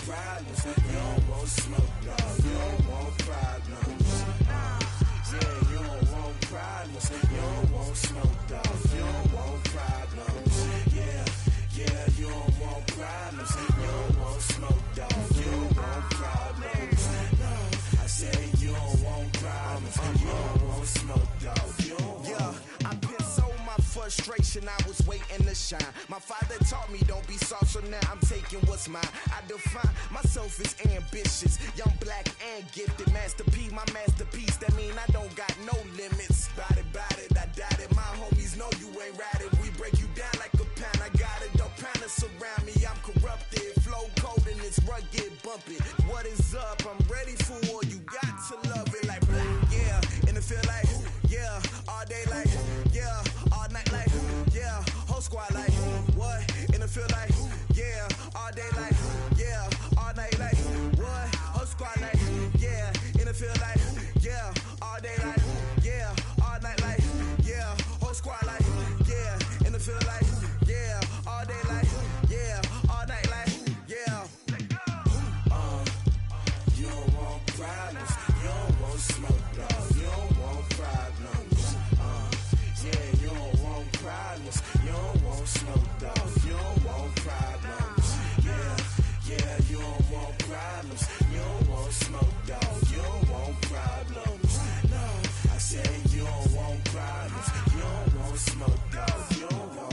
problems. You don't want smoke, dog. You don't want problems. Yeah, you don't want problems. You don't want smoke, dog. You don't want problems. Yeah, you don't want problems. You don't want smoke, dog. You don't want problems. No, I said you don't want problems. You don't want smoke, dog. You don't want. Yeah, I've been so my frustration, I was waiting to shine. My father taught me don't be soft, so now I'm taking what's mine. I define myself as ambitious, young, black, and gifted. Master P, my masterpiece. That mean I don't got no limits. Bout it, I doubt it. My homies know you ain't ratted. We break you down like a pound. I got it, don't pound us around me. I'm corrupted, flow cold and it's rugged, bumpy. What is up? I'm ready for war. You got to love it like black, yeah. And it feel like, yeah, all day like, yeah, all night like, yeah, whole squad like, what? And it feel like, yeah, all day like, yeah, all night like, what? Whole squad like, yeah, and it feel like, yeah, all day like, yeah, all night like, yeah, whole squad like, yeah, and it feel like, yeah, all day like, yeah, all night like, yeah. You don't want problems, you don't want smoke, dog. You don't want problems. Yeah, you don't want problems, you don't want smoke, dog. You don't want problems. Yeah, you don't want problems, you don't want smoke, dog. You don't want problems. No, I said you don't want problems, you don't want smoke, dog. You don't want.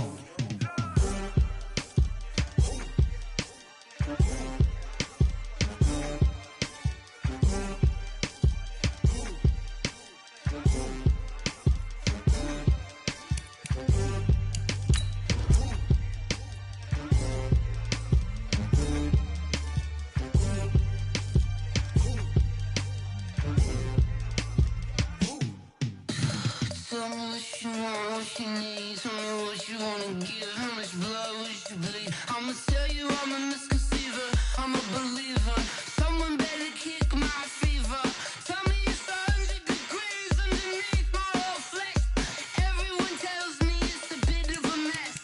Tell me what you want, what you need. Tell me what you wanna give. How much blood would you bleed? I'ma tell you I'm a misconceiver. I'm a believer. Someone better kick my fever. Tell me it's 100 degrees underneath my whole flesh. Everyone tells me it's a bit of a mess.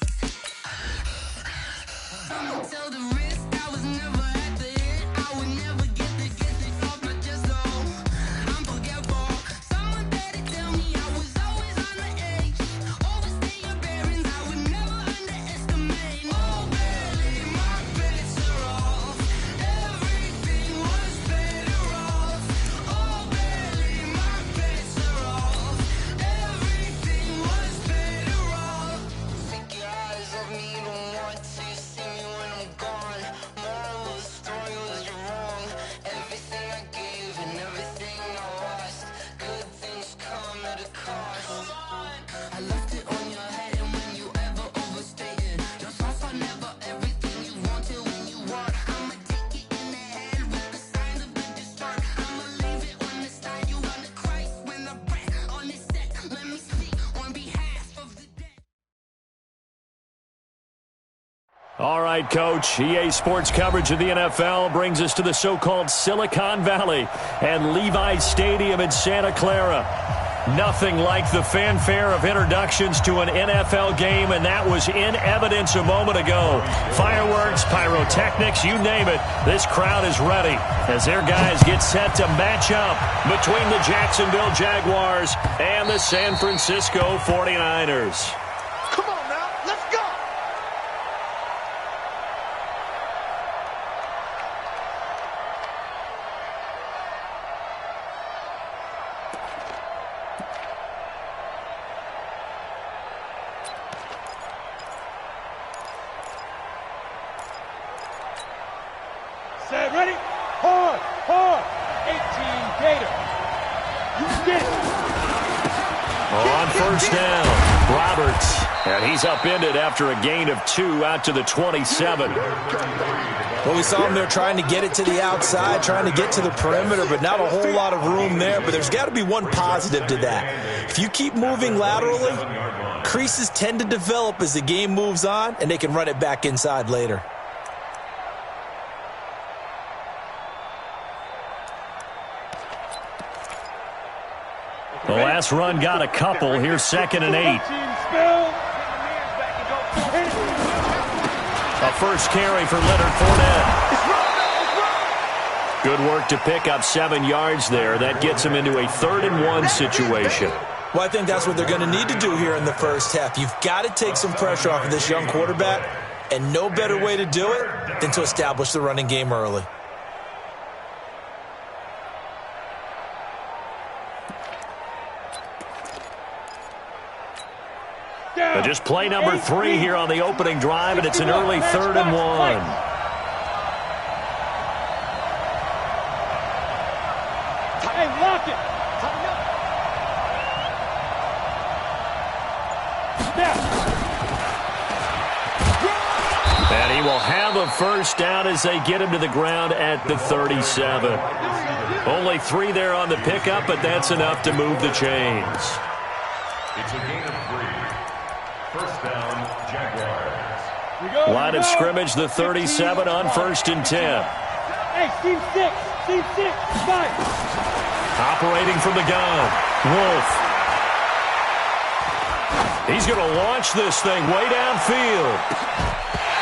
I'ma tell the risk I was never at the end. I would never get this off my chest though. I'm forgetful. Someone better tell me I was always on the edge. Overstay your bearings, I would never underestimate. Oh, barely, my bets are off. Everything was better off. Oh, barely, my bets are off. Everything was better off. Take your eyes off me, don't want to see me when I'm gone. Moral of the story was you're wrong. Everything I gave and everything I lost. Good things come at a cost. I left it on your head, and when you ever overstay it, your thoughts are never everything you wanted when you want. I'ma take it in the head with the signs of the distort. I'ma leave it on the side. You wanna Christ when the breath on this set. Let me speak on behalf of the dead. All right, Coach. EA Sports coverage of the NFL brings us to the so-called Silicon Valley and Levi's Stadium in Santa Clara. Nothing like the fanfare of introductions to an NFL game, and that was in evidence a moment ago. Fireworks, pyrotechnics, you name it. This crowd is ready as their guys get set to match up between the Jacksonville Jaguars and the San Francisco 49ers. Come on now, let's go! Set, ready? Hard, 18 Gator. You get it. On first down, Roberts. And he's upended after a gain of 2 out to the 27. Well, we saw him there trying to get it to the outside, trying to get to the perimeter, but not a whole lot of room there. But there's got to be one positive to that. If you keep moving laterally, creases tend to develop as the game moves on, and they can run it back inside later. The last run got a couple. Here's 2nd and 8. A first carry for Leonard Fournette. Good work to pick up 7 yards there. That gets him into a 3rd-and-1 situation. Well, I think that's what they're going to need to do here in the first half. You've got to take some pressure off of this young quarterback, and no better way to do it than to establish the running game early. Just play number 3 here on the opening drive, and it's an early 3rd-and-1. Hey, lock it. And he will have a first down as they get him to the ground at the 37. Only 3 there on the pickup, but that's enough to move the chains. It's a gain of 3. First down, Jaguars. Line of scrimmage, the 37 on 1st and 10. Hey, team 6, 5. Operating from the gun, Wolf. He's going to launch this thing way downfield.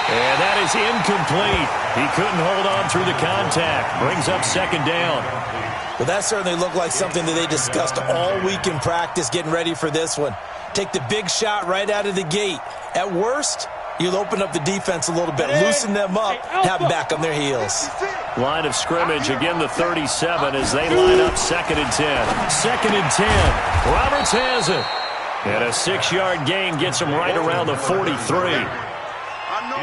And that is incomplete. He couldn't hold on through the contact. Brings up 2nd down. Well, that certainly looked like something that they discussed all week in practice, getting ready for this one. Take the big shot right out of the gate. At worst, you'll open up the defense a little bit, loosen them up, have them back on their heels. Line of scrimmage, again the 37 as they line up 2nd and 10. 2nd and 10. Roberts has it. And a 6-yard gain gets him right around the 43.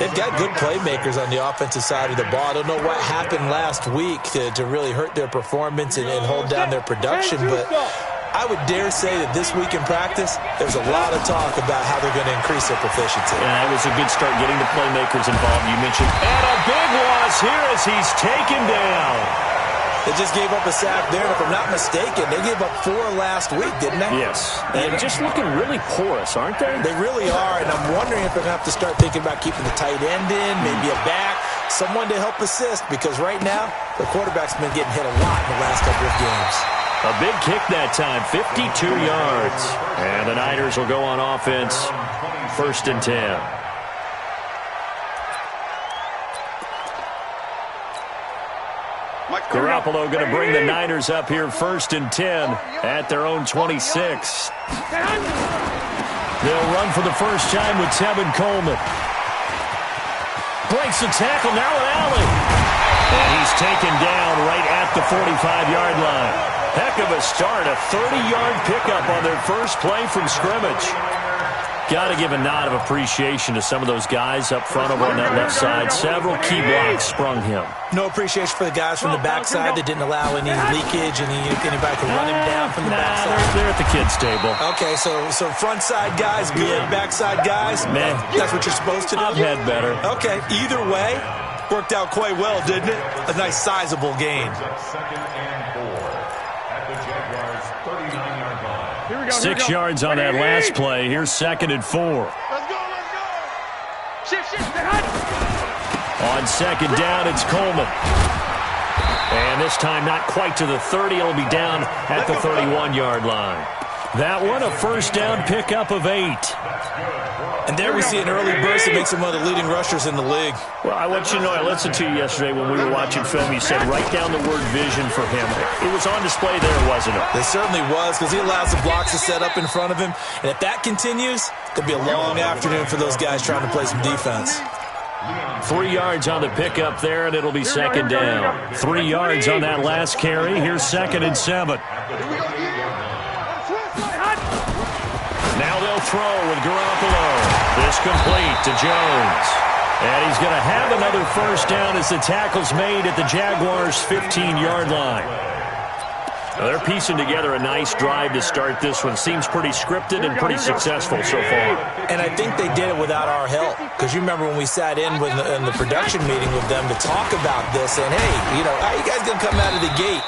They've got good playmakers on the offensive side of the ball. I don't know what happened last week to really hurt their performance and hold down their production, but I would dare say that this week in practice, there's a lot of talk about how they're going to increase their proficiency. Yeah, it was a good start getting the playmakers involved, you mentioned. And a big loss here as he's taken down. They just gave up a sack there, and if I'm not mistaken, they gave up 4 last week, didn't they? Yes. And just looking really porous, aren't they? They really are, and I'm wondering if they're going to have to start thinking about keeping the tight end in, maybe a back, someone to help assist, because right now, the quarterback's been getting hit a lot in the last couple of games. A big kick that time, 52 yards. And the Niners will go on offense, 1st and 10. Garoppolo going to bring the Niners up here 1st and 10 at their own 26. They'll run for the first time with Tevin Coleman. Breaks the tackle, now with Allen. And he's taken down right at the 45-yard line. Heck of a start, a 30-yard pickup on their first play from scrimmage. Got to give a nod of appreciation to some of those guys up front over on that left side. Several key blocks sprung him. No appreciation for the guys from the backside that didn't allow any leakage, and anybody could run him down from the backside. They're at the kids' table. Okay, so front side guys good, backside guys, man, that's what you're supposed to do? I've had better. Okay, either way, worked out quite well, didn't it? A nice sizable gain. 2nd and 4 at the Jaguars' 39-yard line. 6 yards on that last play. Here's 2nd and 4. Let's go. Shift. On 2nd down, it's Coleman. And this time not quite to the 30. It'll be down at the 31-yard line. That one, a first down pickup of 8. And there we see an early burst that makes him one of the leading rushers in the league. Well, I want you to know, I listened to you yesterday when we were watching film. You said write down the word vision for him. It was on display there, wasn't it? It certainly was, because he allows the blocks to set up in front of him. And if that continues, it's going to be a long afternoon for those guys trying to play some defense. 3 yards on the pickup there, and it'll be 2nd down. 3 yards on that last carry. Here's 2nd and 7. Now they'll throw with Garoppolo. This complete to Jones. And he's going to have another first down as the tackle's made at the Jaguars' 15-yard line. Now they're piecing together a nice drive to start this one. Seems pretty scripted and pretty successful so far. And I think they did it without our help. Because you remember when we sat in the production meeting with them to talk about this, and hey, how you guys going to come out of the gate?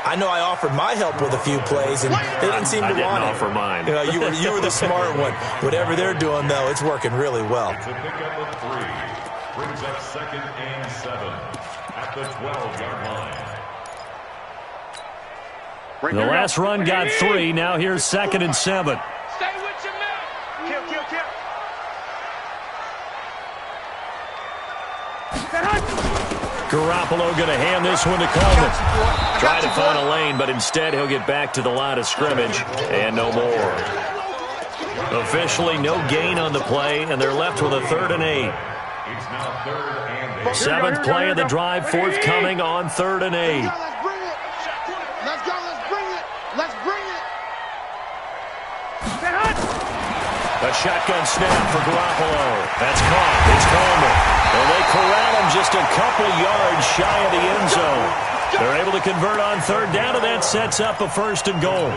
I know I offered my help with a few plays, and they didn't seem to want it. I didn't offer mine. You were the smart one. Whatever they're doing, though, it's working really well. It's a pickup of 3. Brings up 2nd and 7 at the 12-yard line. The last run got 3. Now here's 2nd and 7. Stay with your man. Kill. Garoppolo going to hand this one to Coleman. Try to find a lane, but instead he'll get back to the line of scrimmage and no more. Officially no gain on the play, and they're left with a 3rd and 8. It's now 3rd and 8. Seventh play of the drive, forthcoming on 3rd and 8. Let's bring it. Let's go. Let's bring it. Let's bring it. A shotgun snap for Garoppolo. That's caught. It's Coleman. And they corral him just a couple yards shy of the end zone. They're able to convert on 3rd down, and that sets up a 1st and goal.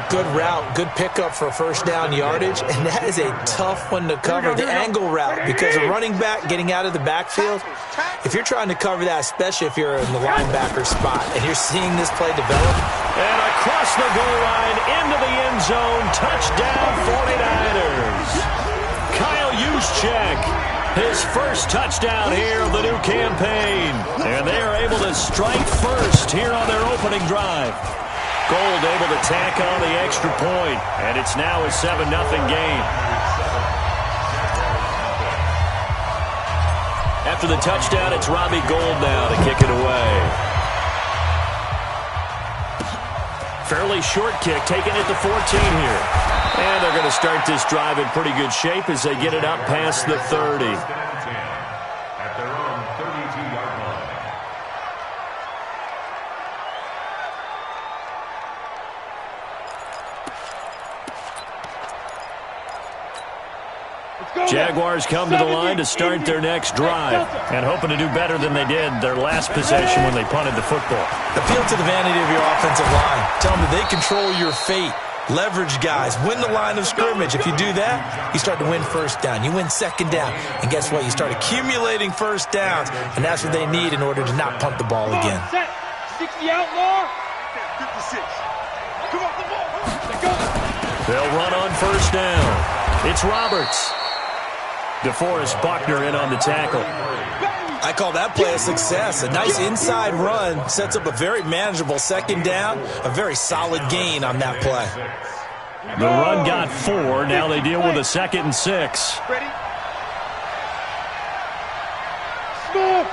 Good route, good pickup for 1st down yardage, and that is a tough one to cover, the angle route, because a running back getting out of the backfield, if you're trying to cover that, especially if you're in the linebacker spot, and you're seeing this play develop. And across the goal line, into the end zone, touchdown 49ers. Kyle Juszczyk, his first touchdown here of the new campaign. And they are able to strike first here on their opening drive. Gold able to tack on the extra point, and it's now a 7-0 game. After the touchdown, it's Robbie Gould now to kick it away. Fairly short kick, taken at the 14 here. And they're going to start this drive in pretty good shape as they get it up past the 30. At their own 32-yard line. Jaguars come to the line to start their next drive, and hoping to do better than they did their last possession when they punted the football. Appeal to the vanity of your offensive line. Tell them that they control your fate. Leverage guys. Win the line of scrimmage. If you do that, you start to win 1st down. You win 2nd down. And guess what? You start accumulating 1st downs, and that's what they need in order to not punt the ball again. 60 outlaw. 56. Come on, the ball. They'll run on 1st down. It's Roberts. DeForest Buckner in on the tackle. I call that play a success. A nice inside run sets up a very manageable 2nd down. A very solid gain on that play. The run got 4. Now they deal with a 2nd and 6. Ready? Smooth.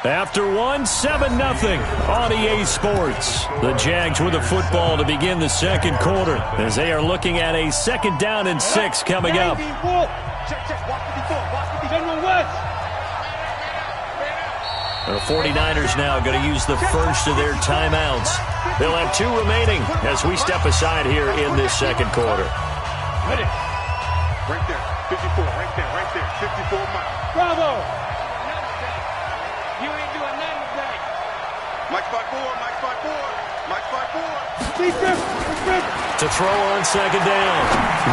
After 7-0 on EA Sports. The Jags with the football to begin the 2nd quarter as they are looking at a 2nd down and 6 coming up. Check. Watch 54. Watch 50. General West. The 49ers now going to use the first of their timeouts. They'll have 2 remaining as we step aside here in this 2nd quarter. Ready. Right there. 54. Right there. 54 miles. Bravo. You ain't doing nothing today. Mike 5-4. To throw on 2nd down.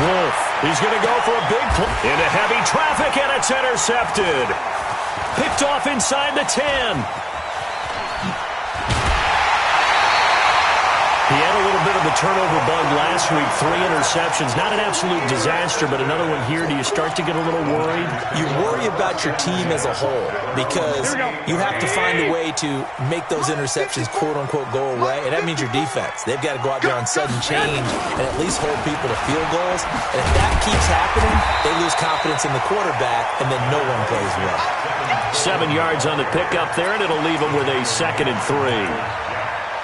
Wolf. He's going to go for a big play. Into heavy traffic, and it's intercepted. Picked off inside the 10. He had a little bit of a turnover bug last week. 3 interceptions. Not an absolute disaster, but another one here. Do you start to get a little worried? You worry about your team as a whole because you have to find a way to make those interceptions, quote-unquote, go away, and that means your defense. They've got to go out there on sudden change and at least hold people to field goals. And if that keeps happening, they lose confidence in the quarterback, and then no one plays well. 7 yards on the pickup there, and it'll leave them with a 2nd and 3.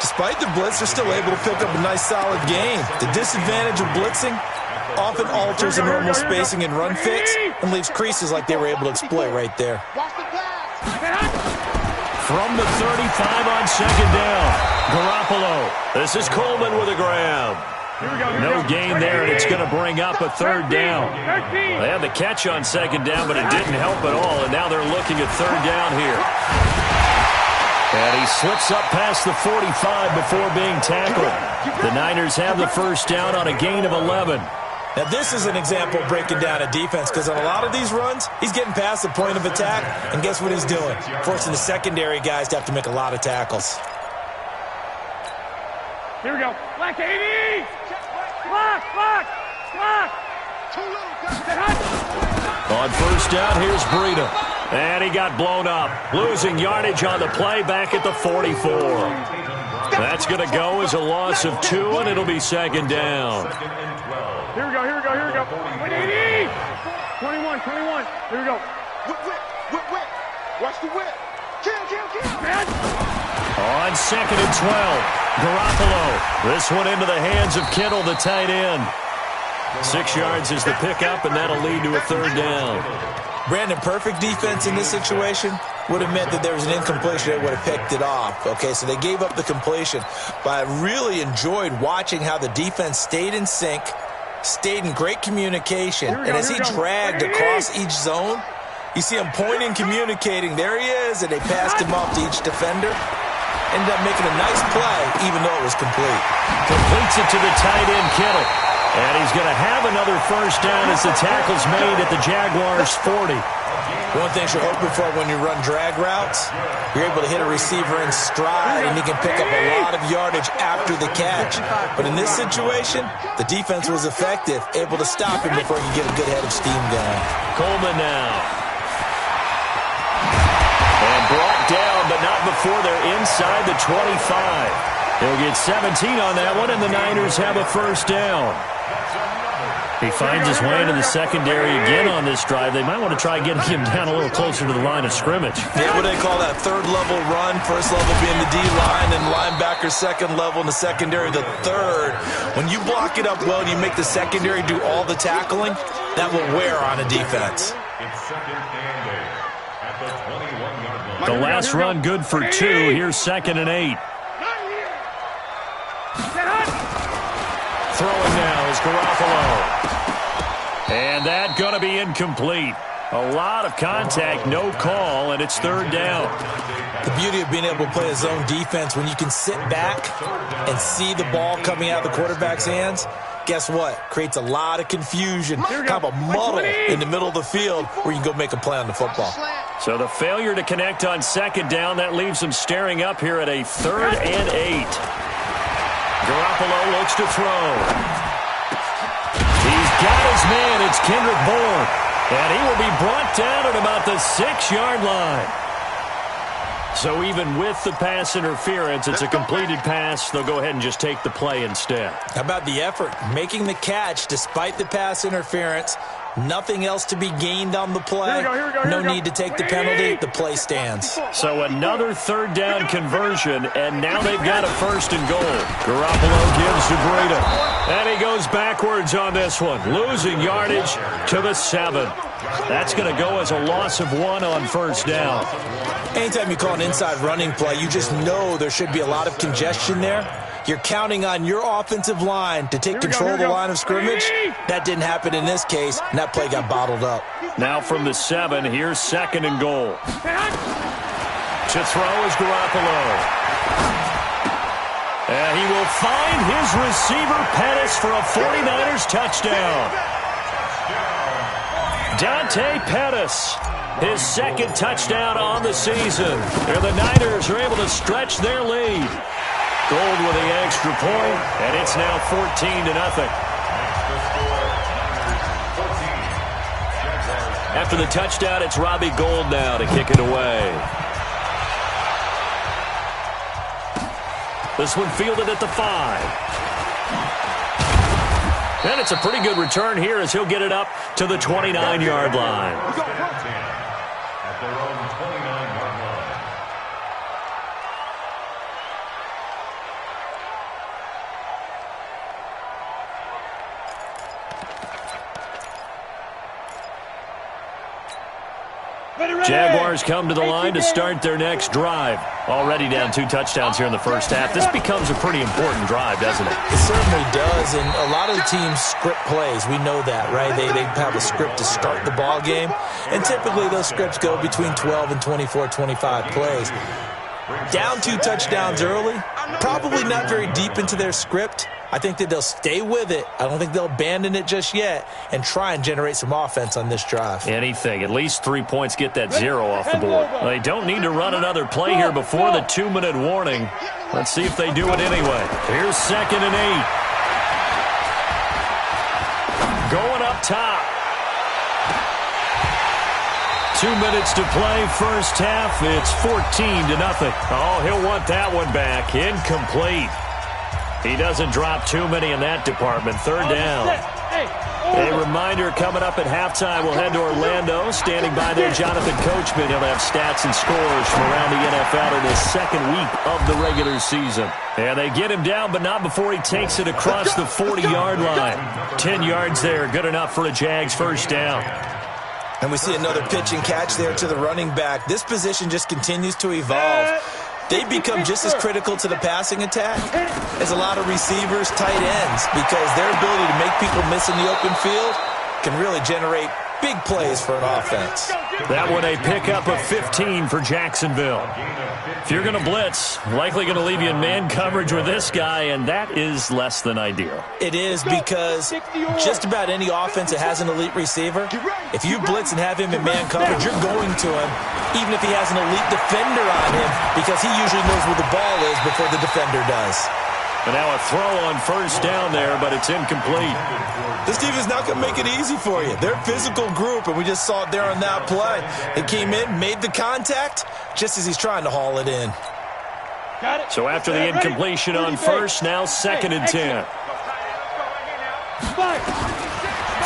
Despite the blitz, they're still able to pick up a nice, solid game. The disadvantage of blitzing often alters the normal spacing and run fits and leaves creases like they were able to exploit right there. From the 35 on 2nd down, Garoppolo. This is Coleman with a grab. No gain there, and it's going to bring up a 3rd down. They had the catch on 2nd down, but it didn't help at all, and now they're looking at 3rd down here. And he slips up past the 45 before being tackled. The Niners have the 1st down on a gain of 11. Now, this is an example of breaking down a defense because on a lot of these runs, he's getting past the point of attack, and guess what he's doing? Forcing the secondary guys to have to make a lot of tackles. Here we go. Black 80! Block! On 1st down, here's Breida. And he got blown up. Losing yardage on the play back at the 44. That's going to go as a loss of 2, and it'll be 2nd down. Here we go. 180! 21. Here we go. Whip. On 2nd and 12, Garoppolo. This one into the hands of Kittle, the tight end. 6 yards is the pickup, and that'll lead to a 3rd down. Brandon, perfect defense in this situation would have meant that there was an incompletion that would have picked it off. Okay, so they gave up the completion. But I really enjoyed watching how the defense stayed in sync, stayed in great communication. And as he dragged across each zone, you see him pointing, communicating. There he is, and they passed him off to each defender. Ended up making a nice play, even though it was complete. Completes it to the tight end, Kittle. And he's going to have another 1st down as the tackle's made at the Jaguars' 40. One thing you're hoping for when you run drag routes, you're able to hit a receiver in stride, and he can pick up a lot of yardage after the catch. But in this situation, the defense was effective, able to stop him before he could get a good head of steam going. Coleman now. And brought down, but not before they're inside the 25. He'll get 17 on that one, and the Niners have a 1st down. He finds his way into the secondary again on this drive. They might want to try getting him down a little closer to the line of scrimmage. Yeah, what do they call that? 3rd level run. 1st level being the D-line, and linebacker 2nd level, and the secondary the 3rd. When you block it up well and you make the secondary do all the tackling, that will wear on a defense. It's 2nd and 8 at the 21-yard line. The last run good for 2. Here's 2nd and 8. Throwing now is Garoppolo. And that going to be incomplete. A lot of contact, no call, and it's 3rd down. The beauty of being able to play a zone defense, when you can sit back and see the ball coming out of the quarterback's hands, guess what? Creates a lot of confusion, kind of a muddle in the middle of the field where you can go make a play on the football. So the failure to connect on 2nd down, that leaves them staring up here at a 3rd and 8. Garoppolo looks to throw. He's got his man. It's Kendrick Bourne. And he will be brought down at about the 6-yard line. So even with the pass interference, it's a completed pass. They'll go ahead and just take the play instead. How about the effort? Making the catch despite the pass interference. Nothing else to be gained on the play. No need to take the penalty. The play stands. So another 3rd down conversion, and now they've got a 1st and goal. Garoppolo gives to Breida. And he goes backwards on this one, losing yardage to the 7. That's going to go as a loss of 1 on 1st down. Anytime you call an inside running play, you just know there should be a lot of congestion there. You're counting on your offensive line to take control of the line of scrimmage. That didn't happen in this case, and that play got bottled up. Now from the 7, here's 2nd and goal. To throw is Garoppolo. And he will find his receiver, Pettis, for a 49ers touchdown. Dante Pettis, his 2nd touchdown on the season. And the Niners are able to stretch their lead. Gold with the extra point, and it's now 14-0. After the touchdown, it's Robbie Gould now to kick it away. This one fielded at the 5. And it's a pretty good return here as he'll get it up to the 29-yard line. At their own 29-yard line. Jaguars come to the line to start their next drive. Already down 2 touchdowns here in the first half. This becomes a pretty important drive, doesn't it? It certainly does, and a lot of the teams script plays. We know that, right? They have a script to start the ball game, and typically those scripts go between 12 and 24, 25 plays. Down 2 touchdowns early, probably not very deep into their script. I think that they'll stay with it. I don't think they'll abandon it just yet and try and generate some offense on this drive. Anything. At least 3 points get that 0 off the board. They don't need to run another play here before the 2-minute warning. Let's see if they do it anyway. Here's 2nd and 8. Going up top. 2 minutes to play, first half. It's 14-0. Oh, he'll want that one back. Incomplete. He doesn't drop too many in that department. 3rd down. A reminder, coming up at halftime, we'll head to Orlando. Standing by there, Jonathan Coachman. He'll have stats and scores from around the NFL in his second week of the regular season. And they get him down, but not before he takes it across the 40-yard line. 10 yards there, good enough for a Jags first down. And we see another pitch and catch there to the running back. This position just continues to evolve. They become just as critical to the passing attack as a lot of receivers, tight ends, because their ability to make people miss in the open field can really generate big plays for an offense. That one a pickup of 15 for Jacksonville. If you're going to blitz, likely going to leave you in man coverage with this guy, and that is less than ideal. It is, because just about any offense that has an elite receiver, if you blitz and have him in man coverage, you're going to him, even if he has an elite defender on him, because he usually knows where the ball is before the defender does. And now a throw on first down there, but it's incomplete. This defense is not going to make it easy for you. They're a physical group, and we just saw it there on that play. They came in, made the contact, just as he's trying to haul it in. So after the incompletion on first, now 2nd and 10.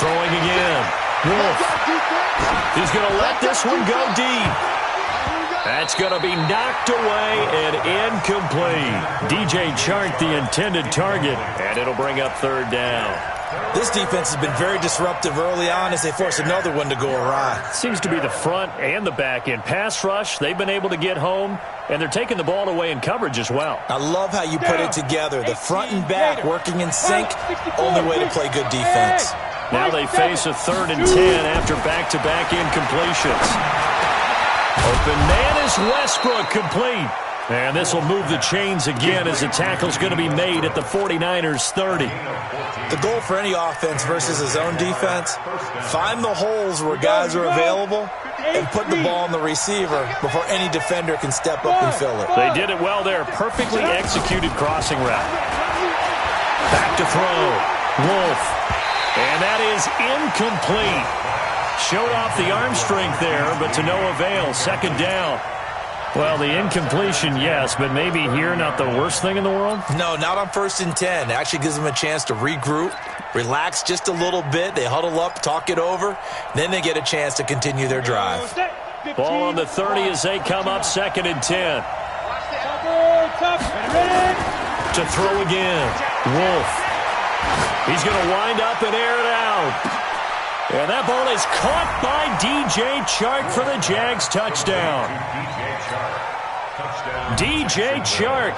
Throwing again. Wolf. He's going to let this one go deep. That's going to be knocked away and incomplete. DJ Chark, the intended target, and it'll bring up 3rd down. This defense has been very disruptive early on as they force another one to go awry. Seems to be the front and the back end. Pass rush, they've been able to get home, and they're taking the ball away in coverage as well. I love how you put it together. The front and back working in sync, only way to play good defense. Now they face a 3rd and 10 after back-to-back incompletions. Open man is Westbrook, complete. And this will move the chains again as the tackle's going to be made at the 49ers 30. The goal for any offense versus a zone defense, find the holes where guys are available and put the ball on the receiver before any defender can step up and fill it. They did it well there. Perfectly executed crossing route. Back to throw. Wolf. And that is incomplete. Showed off the arm strength there, but to no avail. 2nd down. Well, the incompletion, yes, but maybe here not the worst thing in the world? No, not on 1st and 10. It actually gives them a chance to regroup, relax just a little bit. They huddle up, talk it over. Then they get a chance to continue their drive. Ball on the 30 as they come up 2nd and 10. To throw again. Wolf. He's going to wind up and air it out. And that ball is caught by DJ Chark for the Jags touchdown. DJ Chark,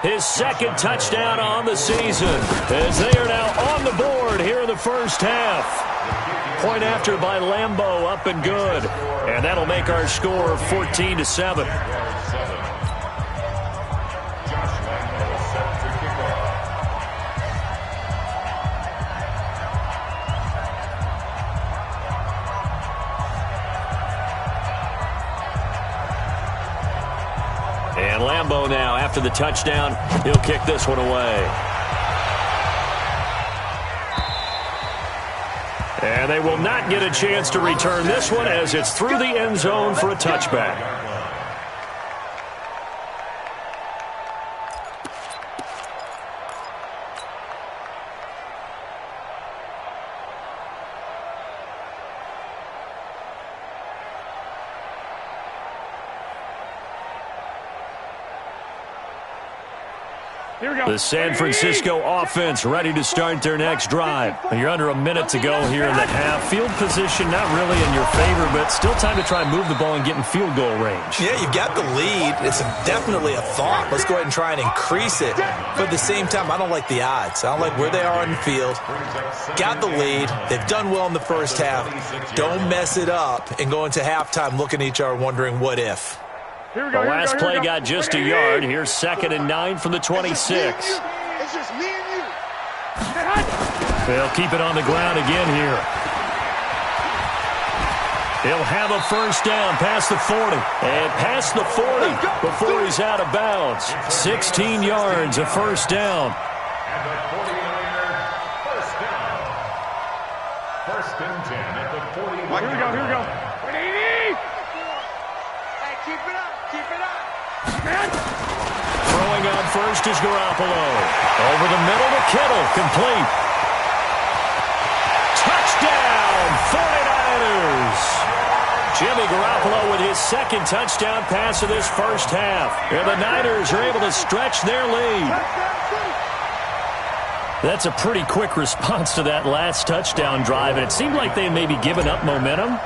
his 2nd touchdown on the season, as they are now on the board here in the first half. Point after by Lambeau, up and good. And that'll make our score 14-7. And Lambeau now, after the touchdown, he'll kick this one away. And they will not get a chance to return this one as it's through the end zone for a touchback. The San Francisco offense ready to start their next drive. You're under a minute to go here in the half. Field position not really in your favor, but still time to try and move the ball and get in field goal range. Yeah, you've got the lead. It's definitely a thought. Let's go ahead and try and increase it. But at the same time, I don't like the odds. I don't like where they are on the field. Got the lead. They've done well in the first half. Don't mess it up and go into halftime looking at each other wondering what if. The last play got just a yard. Here's 2nd and 9 from the 26. It's just me and you. They'll keep it on the ground again here. He'll have a first down past the 40. And past the 40 before he's out of bounds. 16 yards, a first down. And the 49ers first down. 1st and 10 at the 49. Here we go. Hey, keep it up. Throwing on first is Garoppolo. Over the middle to Kittle, complete. is Jimmy Garoppolo with his second touchdown pass of this first half. And the Niners are able to stretch their lead. That's a pretty quick response to that last touchdown drive, and it seemed like they may be giving up momentum.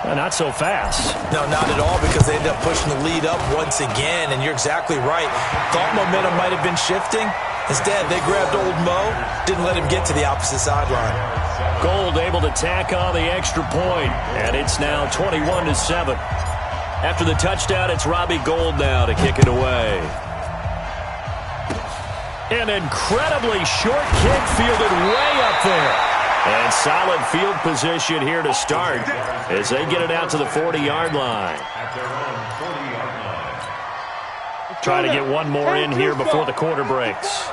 Not so fast. No, not at all, because they ended up pushing the lead up once again, and you're exactly right. Thought momentum might have been shifting. Instead, they grabbed old Mo, didn't let him get to the opposite sideline. Gold able to tack on the extra point, and it's now 21-7. After the touchdown, it's Robbie Gould now to kick it away. An incredibly short kick fielded way up there. And solid field position here to start as they get it out to the 40-yard line. Trying to get one more in here before the quarter breaks.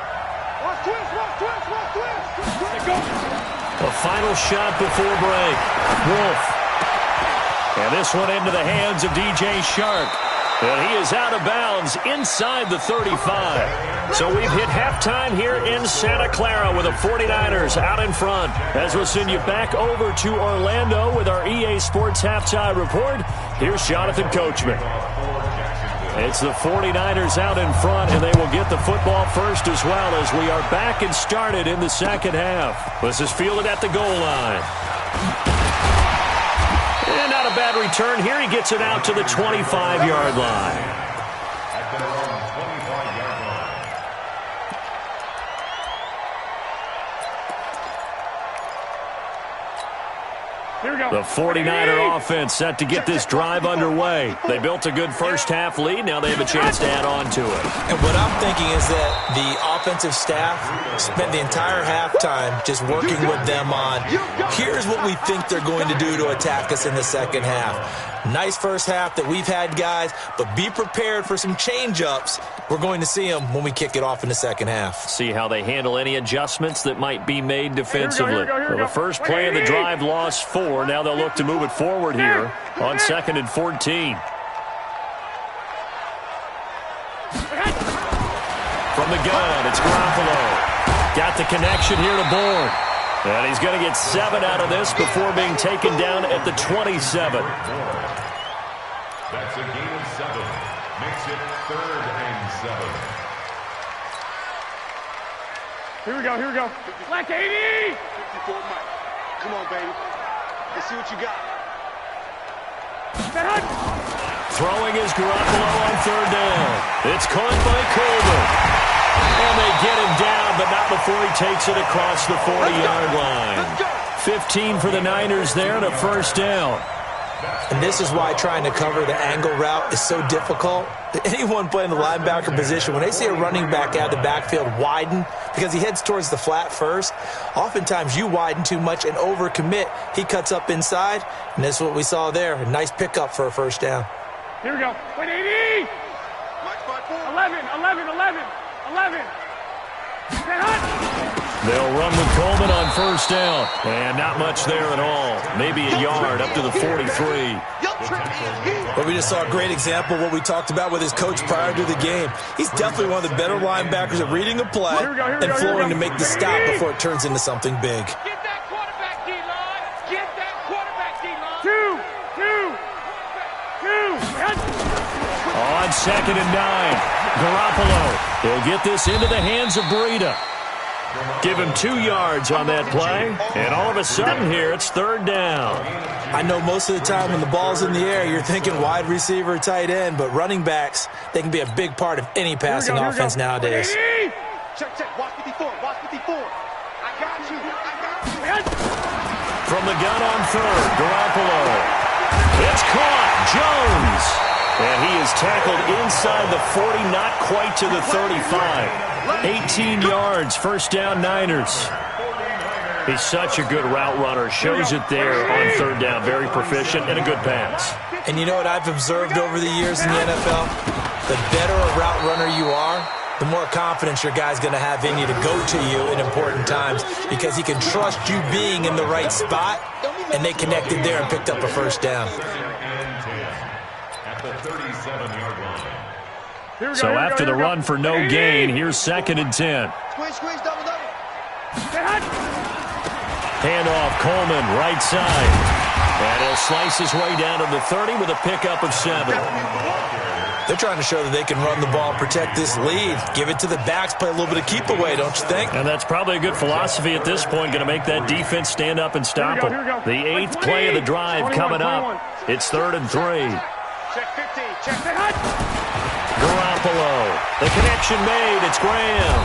A final shot before break. Wolf. And this one into the hands of DJ Shark. And he is out of bounds inside the 35. So we've hit halftime here in Santa Clara with the 49ers out in front. As we'll send you back over to Orlando with our EA Sports Halftime Report, here's Jonathan Coachman. It's the 49ers out in front, and they will get the football first as well as we are back and started in the second half. This is fielded at the goal line. And not a bad return here. He gets it out to the 25-yard line. The 49er offense set to get this drive underway. They built a good first-half lead. Now they have a chance to add on to it. And what I'm thinking is that the offensive staff spent the entire halftime just working with them on, here's what we think they're going to do to attack us in the second half. Nice first half that we've had, guys, but be prepared for some change-ups. We're going to see them when we kick it off in the second half. See how they handle any adjustments that might be made defensively. Well, the first play of the drive lost 4. Now they'll look to move it forward here on 2nd and 14. From the gun, it's Garoppolo. Got the connection here to Bourne. And he's going to get 7 out of this before being taken down at the 27. That's a gain of 7. Makes it 3rd and 7. Here we go. Black 80! 54 Mike. Come on, baby. Let's see what you got. Throwing is Garoppolo on 3rd down. It's caught by Coleman. And they get him down, but not before he takes it across the 40-yard line. 15 for the Niners there and a first down. And this is why trying to cover the angle route is so difficult. Anyone playing the linebacker position, when they see a running back out of the backfield widen, because he heads towards the flat first, oftentimes you widen too much and overcommit. He cuts up inside, and this is what we saw there. A nice pickup for a first down. Here we go. 180! 11. They'll run with Coleman on first down. And not much there at all. Maybe a yard up to the 43. But we just saw a great example of what we talked about with his coach prior to the game. He's definitely one of the better linebackers at reading a play and flowing to make the stop before it turns into something big. Get that quarterback D-line. 2. On 2nd and 9. Garoppolo. He'll get this into the hands of Breida. Give him 2 yards on that play. And all of a sudden here, it's 3rd down. I know most of the time when the ball's in the air, you're thinking wide receiver, tight end, but running backs, they can be a big part of any passing offense nowadays. Check. Watch 54. I got you. From the gun on 3rd, Garoppolo. It's caught. Jones. And he is tackled inside the 40, not quite to the 35. 18 yards, first down Niners. He's such a good route runner. Shows it there on 3rd down. Very proficient and a good pass. And you know what I've observed over the years in the NFL? The better a route runner you are, the more confidence your guy's going to have in you to go to you in important times because he can trust you being in the right spot, and they connected there and picked up a first down. So after the run for no gain, here's 2nd and 10. Squeeze, double. Handoff, Coleman, right side. And he'll slice his way down to the 30 with a pickup of 7. They're trying to show that they can run the ball, protect this lead, give it to the backs, play a little bit of keep away, don't you think? And that's probably a good philosophy at this point, going to make that defense stand up and stop them. The 8th play of the drive coming up. It's 3rd and 3. Check 15. Check that. Garoppolo. The connection made. It's Graham.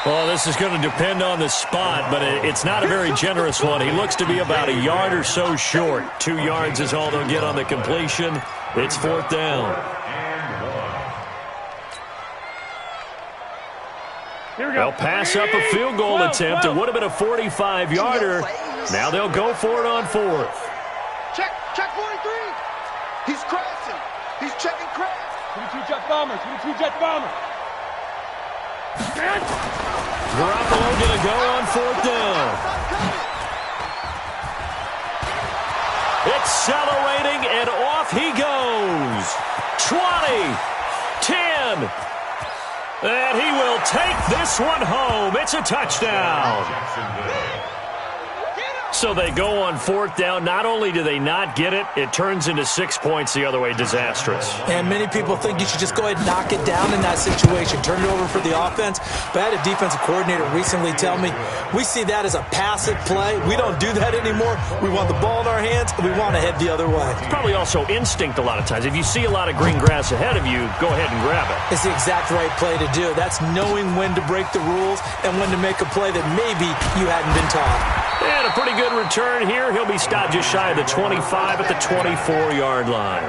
Well, this is going to depend on the spot, but it's not a very generous one. He looks to be about a yard or so short. 2 yards is all they'll get on the completion. It's 4th down. They'll pass up a field goal attempt. It would have been a 45-yarder. Now they'll go for it on 4th. Check 43. He's crashing. He's checking crash. 22 jet bomber. 22 jet bomber. Garoppolo going to go on 4th down. Accelerating, and off he goes. 20, 10, and he will take this one home. It's a touchdown. So they go on 4th down. Not only do they not get it, it turns into 6 points the other way. Disastrous. And many people think you should just go ahead and knock it down in that situation. Turn it over for the offense. But I had a defensive coordinator recently tell me, we see that as a passive play. We don't do that anymore. We want the ball in our hands, and we want to head the other way. It's probably also instinct a lot of times. If you see a lot of green grass ahead of you, go ahead and grab it. It's the exact right play to do. That's knowing when to break the rules and when to make a play that maybe you hadn't been taught. And a pretty good return here. He'll be stopped just shy of the 25 at the 24-yard line.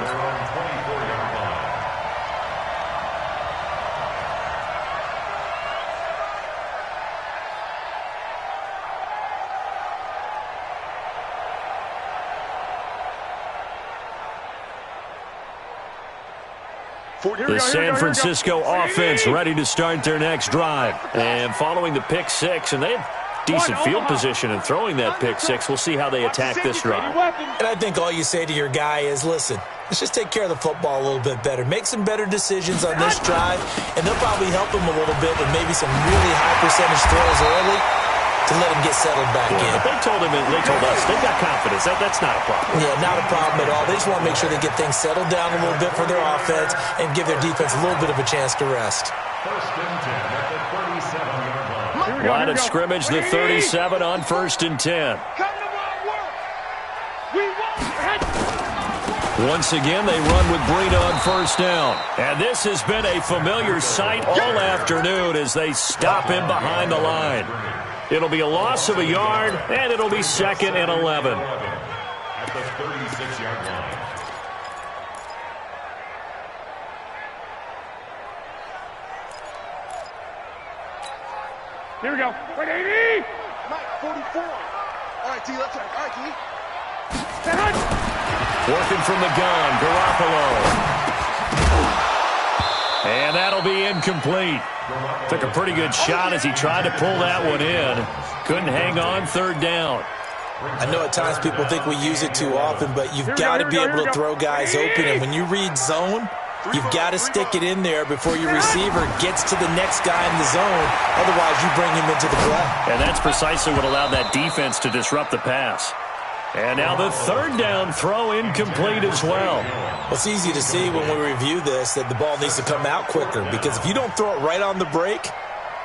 The San Francisco offense ready to start their next drive. And following the pick 6, and they have decent field position in throwing that pick 6. We'll see how they attack this drive. And I think all you say to your guy is, listen, let's just take care of the football a little bit better. Make some better decisions on this drive, and they'll probably help him a little bit with maybe some really high percentage throws early to let him get settled back in. But they told us, they've got confidence. That's not a problem. Yeah, not a problem at all. They just want to make sure they get things settled down a little bit for their offense and give their defense a little bit of a chance to rest. 1st and 10 at the 37-yard line. Line of scrimmage, the 37 on 1st and 10. Once again, they run with Breida on 1st down. And this has been a familiar sight all afternoon as they stop him behind the line. It'll be a loss of a yard, and it'll be 2nd and 11. At the 36-yard line. Here we go. 180. Mike, 44. All right, T, let's go. All right, T. Working from the gun, Garoppolo. And that'll be incomplete. Took a pretty good shot as he tried to pull that one in. Couldn't hang on 3rd down. I know at times people think we use it too often, but you've got to be able to throw guys open. And when you read zone, you've got to stick it in there before your receiver gets to the next guy in the zone. Otherwise, you bring him into the play. And that's precisely what allowed that defense to disrupt the pass. And now the 3rd down throw incomplete as well. Well, it's easy to see when we review this that the ball needs to come out quicker, because if you don't throw it right on the break,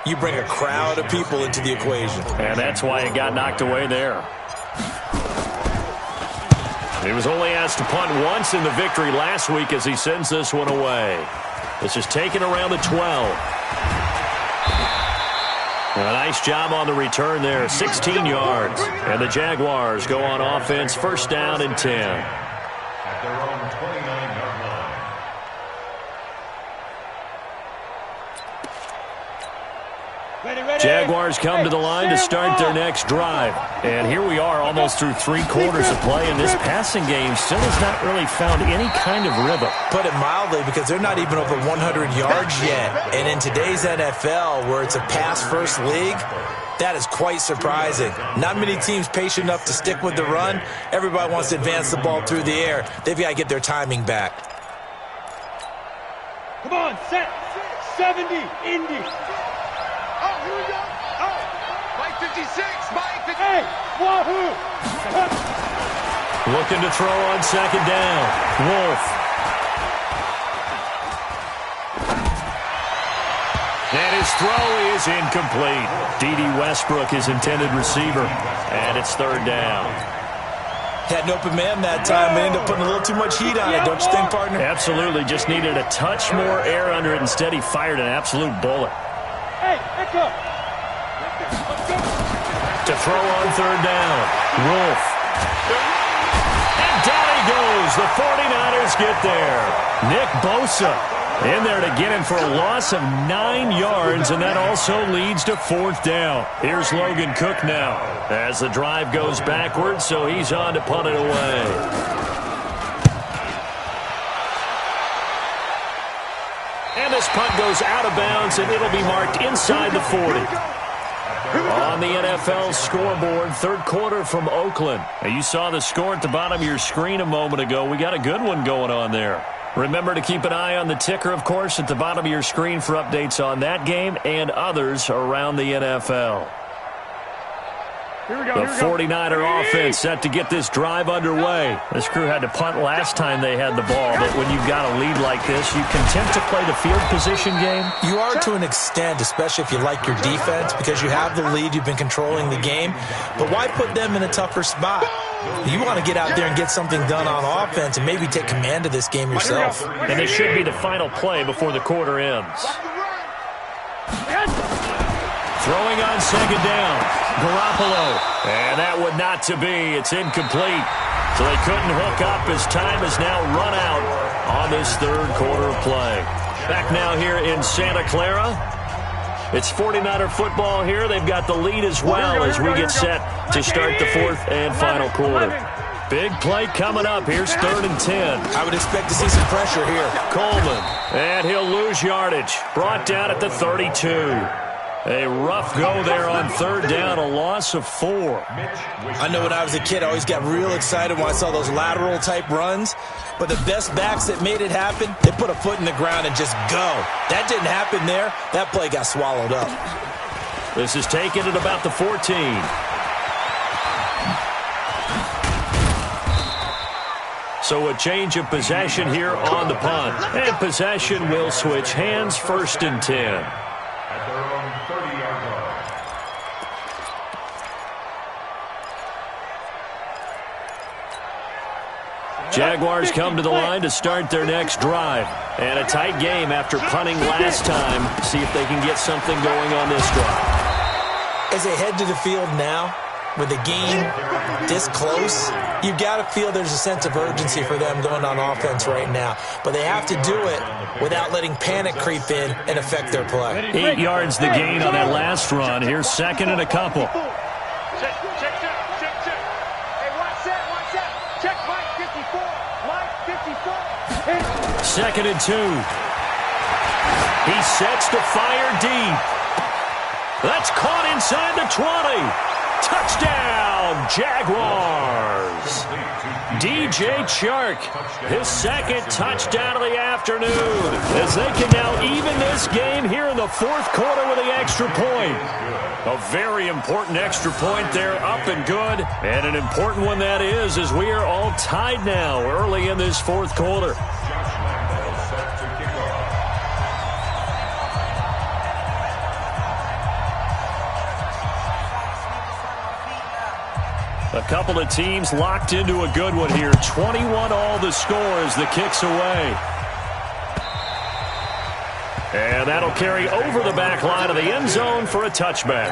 you bring a crowd of people into the equation. And that's why it got knocked away there. He was only asked to punt once in the victory last week as he sends this one away. This is taken around the 12. A nice job on the return there, 16 yards. And the Jaguars go on offense, 1st down and 10. At their own 29-yard line. Jaguars come to the line to start their next drive. And here we are almost through 3 quarters of play, and this passing game still has not really found any kind of rhythm. Put it mildly, because they're not even over 100 yards yet. And in today's NFL, where it's a pass-first league, that is quite surprising. Not many teams patient enough to stick with the run. Everybody wants to advance the ball through the air. They've got to get their timing back. Come on, set. 70, Indy. Oh, here we go. Oh, Mike 56. Mike 56. Hey, wahoo. Looking to throw on second down. Wolf. And his throw is incomplete. D.D. Westbrook, his intended receiver. And it's third down. Had an open man that time, but ended up putting a little too much heat on it, don't you think, partner? Absolutely. Just needed a touch more air under it. Instead, he fired an absolute bullet. Hey, echo. To throw on third down. Wolf. And down he goes. The 49ers get there. Nick Bosa in there to get him for a loss of 9 yards, and that also leads to fourth down. Here's Logan Cook now as the drive goes backwards, so he's on to punt it away. And this punt goes out of bounds, and it'll be marked inside the 40. On the NFL scoreboard, third quarter from Oakland. Now, you saw the score at the bottom of your screen a moment ago. We got a good one going on there. Remember to keep an eye on the ticker, of course, at the bottom of your screen for updates on that game and others around the NFL. The 49er offense set to get this drive underway. This crew had to punt last time they had the ball, but when you've got a lead like this, you content to play the field position game? You are to an extent, especially if you like your defense, because you have the lead, you've been controlling the game. But why put them in a tougher spot? You want to get out there and get something done on offense and maybe take command of this game yourself. And this should be the final play before the quarter ends. Throwing on second down. Garoppolo. And that would not to be. It's incomplete. So they couldn't hook up as time is now run out on this third quarter of play. Back now here in Santa Clara. It's 49er football here. They've got the lead as well as we get set to start the fourth and final quarter. Big play coming up. Here's 3rd and 10. I would expect to see some pressure here. Coleman. And he'll lose yardage. Brought down at the 32. A rough go there on third down, a loss of 4. I know when I was a kid, I always got real excited when I saw those lateral-type runs. But the best backs that made it happen, they put a foot in the ground and just go. That didn't happen there. That play got swallowed up. This is taken at about the 14. So a change of possession here on the punt. And possession will switch hands, 1st and 10. At their own 30-yard line. Jaguars come to the line to start their next drive. And a tight game after punting last time. See if they can get something going on this drive. As they head to the field now, with the game this close, you've got to feel there's a sense of urgency for them going on offense right now. But they have to do it without letting panic creep in and affect their play. 8 yards the gain on that last run. Here's 2nd and a couple. Check. Hey, one set. Check, Mike 54. 2nd and 2. He sets to fire deep. That's caught inside the 20. Touchdown, Jaguars. DJ Chark, his 2nd touchdown of the afternoon, as they can now even this game here in the 4th quarter with the extra point. A very important extra point there, up and good, and an important one that is, as we are all tied now early in this 4th quarter. A couple of teams locked into a good one here. 21 all the score as the kick's away. And that'll carry over the back line of the end zone for a touchback.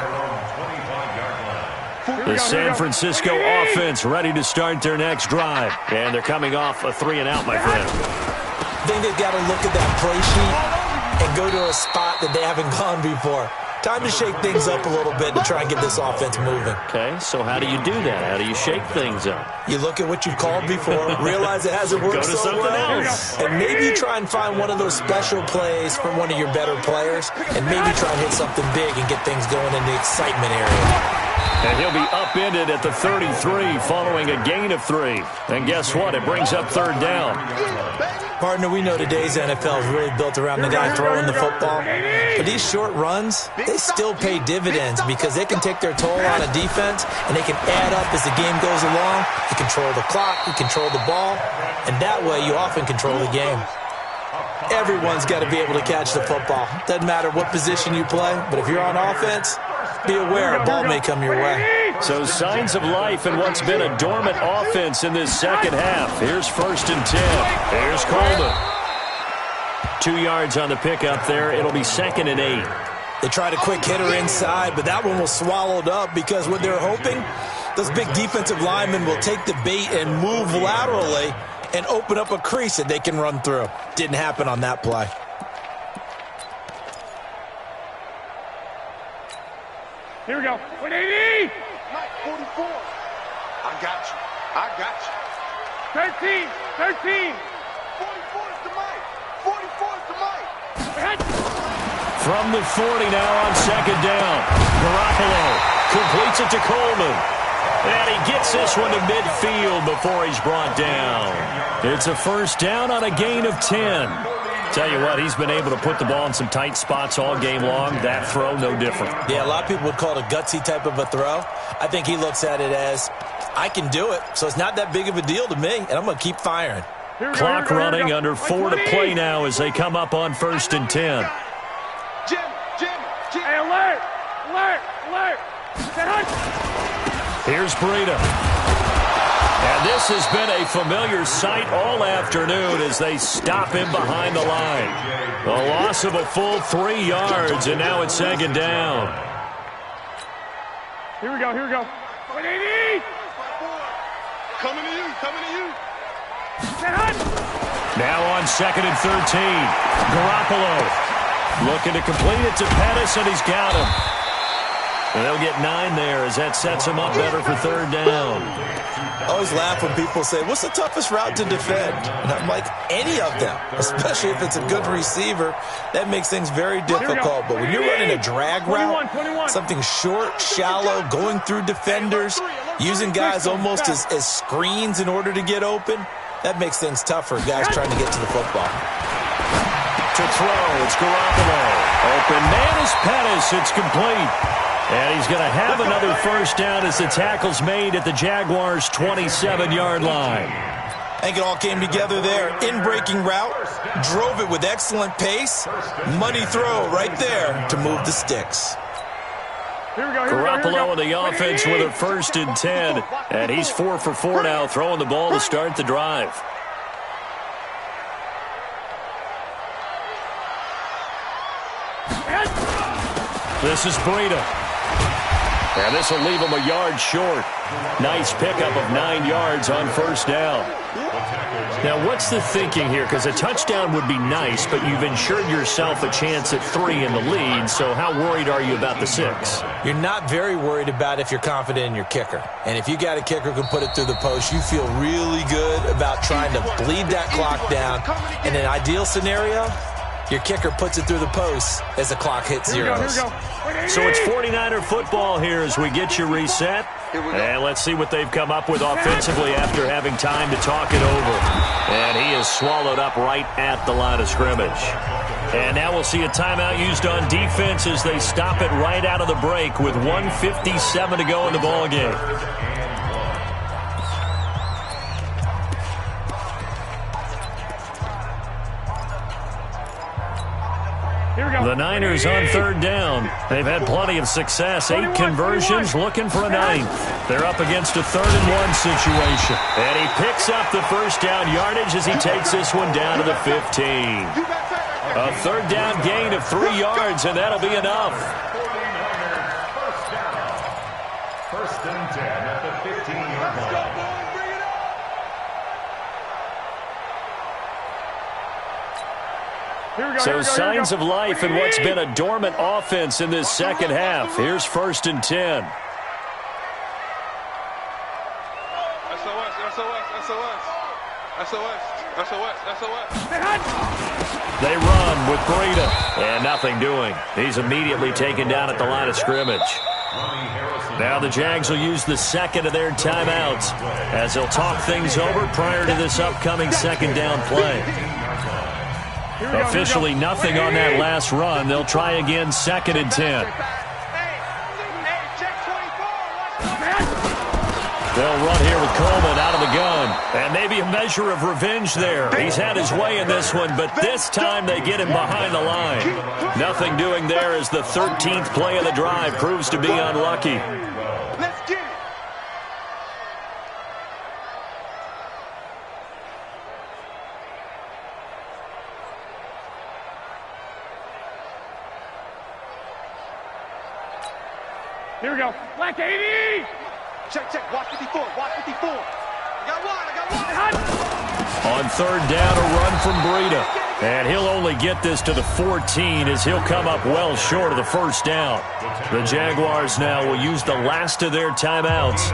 The San Francisco offense ready to start their next drive. And they're coming off a 3-and-out, my friend. I think they've got to look at that play sheet and go to a spot that they haven't gone before. Time to shake things up a little bit to try and get this offense moving. Okay, so how do you do that? How do you shake things up? You look at what you've called before, realize it hasn't worked Go to so something well, else. and maybe you try and find one of those special plays from one of your better players, and maybe try and hit something big and get things going in the excitement area. And he'll be upended at the 33 following a gain of 3. And guess what? It brings up third down. Partner, we know today's NFL is really built around the guy throwing the football. But these short runs, they still pay dividends because they can take their toll on a defense and they can add up as the game goes along. You control the clock, you control the ball, and that way you often control the game. Everyone's got to be able to catch the football. Doesn't matter what position you play, but if you're on offense, be aware a ball may come your way. So signs of life in what's been a dormant offense in this second half. Here's 1st and 10. Here's Coleman. 2 yards on the pickup there. It'll be 2nd and 8. They tried a quick hitter inside, but that one was swallowed up because what they're hoping, those big defensive linemen will take the bait and move laterally and open up a crease that they can run through. Didn't happen on that play. Here we go. 180. Mike, 44. I got you. I got you. 13. 13. 44 is the Mike. 44 is the Mike. From the 40 now on 2nd down. Garoppolo completes it to Coleman. And he gets this one to midfield before he's brought down. It's a 1st down on a gain of 10. Tell you what, he's been able to put the ball in some tight spots all game long. That throw, no different. Yeah, a lot of people would call it a gutsy type of a throw. I think he looks at it as, I can do it, so it's not that big of a deal to me, and I'm going to keep firing. Clock running, under 4 to play now as they come up on 1st and 10. Jim. Hey, alert. Alert. Alert. Here's Breida. And this has been a familiar sight all afternoon as they stop him behind the line. A loss of a full 3 yards, and now it's 2nd down. Here we go. 180. Coming to you. Now on 2nd and 13. Garoppolo looking to complete it to Pettis, and he's got him. And they'll get 9 there as that sets him up better for 3rd down. I always laugh when people say, what's the toughest route to defend? And I'm like, any of them, especially if it's a good receiver. That makes things very difficult. But when you're running a drag route, something short, shallow, going through defenders, using guys almost as screens in order to get open, that makes things tougher, guys trying to get to the football. To throw, it's Garoppolo. Open man is Pettis. It's complete. And he's going to have another 1st down as the tackle's made at the Jaguars' 27-yard line. I think it all came together there. In-breaking route, drove it with excellent pace. Money throw right there to move the sticks. Garoppolo and the offense with a 1st and 10. And he's 4 for 4 now, throwing the ball to start the drive. This is Breida. And this will leave him a yard short. Nice pickup of 9 yards on 1st down. Now, what's the thinking here? Because a touchdown would be nice, but you've ensured yourself a chance at 3 in the lead, so how worried are you about the 6? You're not very worried about if you're confident in your kicker. And if you got a kicker who can put it through the post, you feel really good about trying to bleed that clock down. In an ideal scenario, your kicker puts it through the post as the clock hits zeros. So it's 49er football here as we get you reset. And let's see what they've come up with offensively after having time to talk it over. And he is swallowed up right at the line of scrimmage. And now we'll see a timeout used on defense as they stop it right out of the break with 1:57 to go in the ballgame. The Niners on 3rd down. They've had plenty of success. 8 conversions, looking for a 9th. They're up against a 3rd and 1 situation. And he picks up the 1st down yardage as he takes this one down to the 15. A 3rd down gain of 3 yards, and that'll be enough. 1st and 10 at the 15-yard line. So signs of life in what's been a dormant offense in this second half. Here's 1st and 10. They run with Breida, and nothing doing. He's immediately taken down at the line of scrimmage. Now the Jags will use the 2nd of their timeouts as they'll talk things over prior to this upcoming 2nd down play. Officially nothing on that last run. They'll try again, 2nd and 10. They'll run here with Coleman out of the gun. And maybe a measure of revenge there. He's had his way in this one, but this time they get him behind the line. Nothing doing there as the 13th play of the drive proves to be unlucky. Let's get it. Here we go. Black 80! Check, check. Watch 54. Watch 54. I got one. On 3rd down, a run from Breida. And he'll only get this to the 14 as he'll come up well short of the 1st down. The Jaguars now will use the last of their timeouts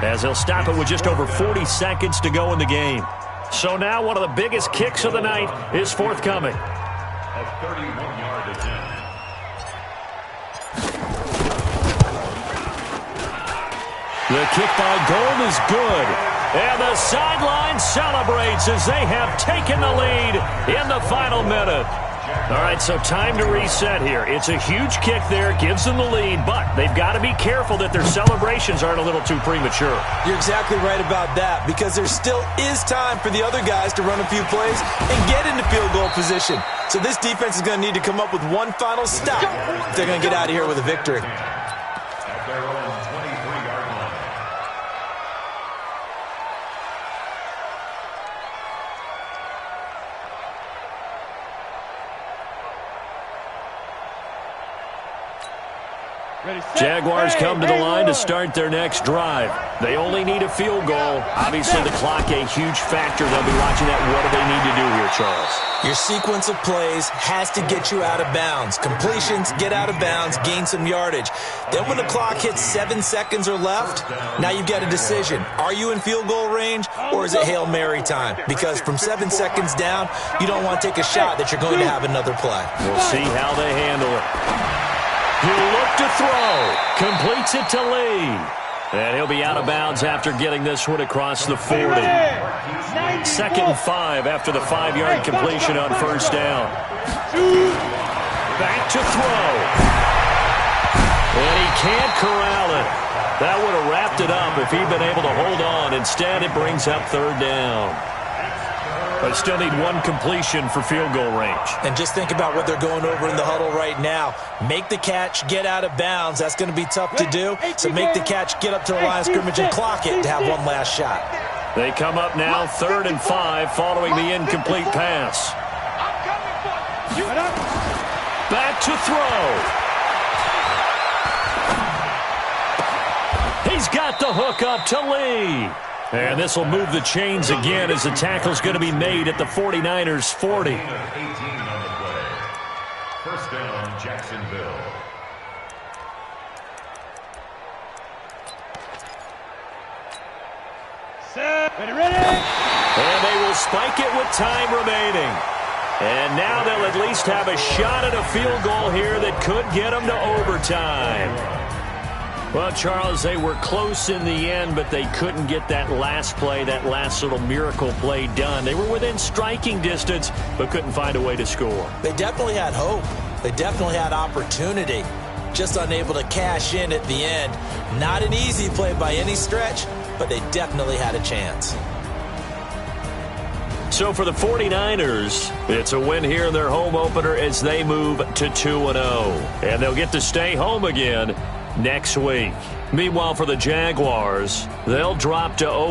as they'll stop it with just over 40 seconds to go in the game. So now one of the biggest kicks of the night is forthcoming. A 31-yard attempt. The kick by Gold is good. And the sideline celebrates as they have taken the lead in the final minute. All right, so time to reset here. It's a huge kick there, gives them the lead, but they've got to be careful that their celebrations aren't a little too premature. You're exactly right about that, because there still is time for the other guys to run a few plays and get into field goal position. So this defense is going to need to come up with one final stop if they're going to get out of here with a victory. At their own 23-yard line. Jaguars come to the line to start their next drive. They only need a field goal. Obviously, the clock a huge factor. They'll be watching that. What do they need to do here, Charles? Your sequence of plays has to get you out of bounds. Completions, get out of bounds, gain some yardage. Then when the clock hits 7 seconds or left, now you've got a decision. Are you in field goal range, or is it Hail Mary time? Because from 7 seconds down, you don't want to take a shot that you're going to have another play. We'll see how they handle it. He'll look to throw. Completes it to Lee. And he'll be out of bounds after getting this one across the 40. 2nd and 5 after the 5-yard completion on 1st down. Back to throw. And he can't corral it. That would have wrapped it up if he'd been able to hold on. Instead, it brings up 3rd down. But still need one completion for field goal range. And just think about what they're going over in the huddle right now. Make the catch, get out of bounds. That's going to be tough to do. So make the catch, get up to the line of scrimmage, and clock it to have one last shot. They come up now 3rd and 5 following the incomplete pass. Back to throw. He's got the hook up to Lee. And this will move the chains again as the tackle's going to be made at the 49ers' 40. 18 on the play. 1st down, Jacksonville. Ready. And they will spike it with time remaining. And now they'll at least have a shot at a field goal here that could get them to overtime. Well, Charles, they were close in the end, but they couldn't get that last play, that last little miracle play done. They were within striking distance, but couldn't find a way to score. They definitely had hope. They definitely had opportunity. Just unable to cash in at the end. Not an easy play by any stretch, but they definitely had a chance. So for the 49ers, it's a win here in their home opener as they move to 2-0. And they'll get to stay home again next week. Meanwhile, for the Jaguars, they'll drop to 0.